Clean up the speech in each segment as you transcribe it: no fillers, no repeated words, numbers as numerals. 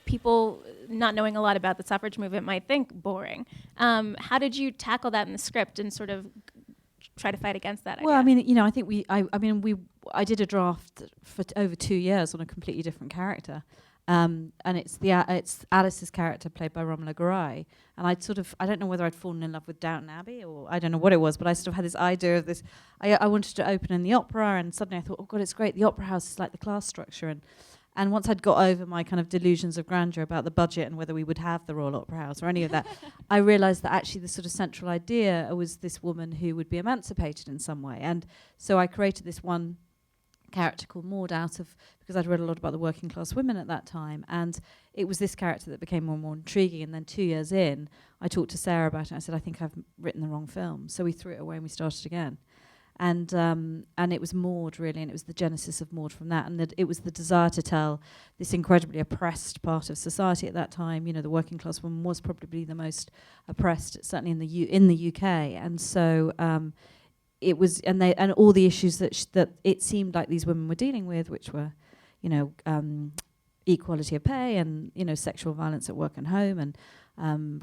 people not knowing a lot about the suffrage movement might think boring. How did you tackle that in the script and sort of try to fight against that Well, idea? I think I did a draft for over 2 years on a completely different character. And it's Alice's character played by Romola Garai. And I don't know whether I'd fallen in love with Downton Abbey or I don't know what it was, but I sort of had this idea of this. I wanted to open in the opera, and suddenly I thought, oh God, it's great. The opera house is like the class structure. And once I'd got over my kind of delusions of grandeur about the budget and whether we would have the Royal Opera House or any of that, I realised that actually the sort of central idea was this woman who would be emancipated in some way. And so I created this one character called Maud because I'd read a lot about the working class women at that time, and it was this character that became more and more intriguing. And then 2 years in, I talked to Sarah about it, and I said, I think I've written the wrong film. So we threw it away and we started again. And it was Maud, really, and it was the genesis of Maud from that. And it was the desire to tell this incredibly oppressed part of society at that time. You know, the working class woman was probably the most oppressed, certainly in the UK. And so it was, and all the issues that it seemed like these women were dealing with, which were, equality of pay and sexual violence at work and home and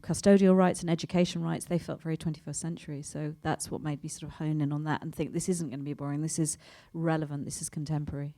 custodial rights and education rights, they felt very 21st century. So that's what made me sort of hone in on that and think this isn't going to be boring. This is relevant. This is contemporary.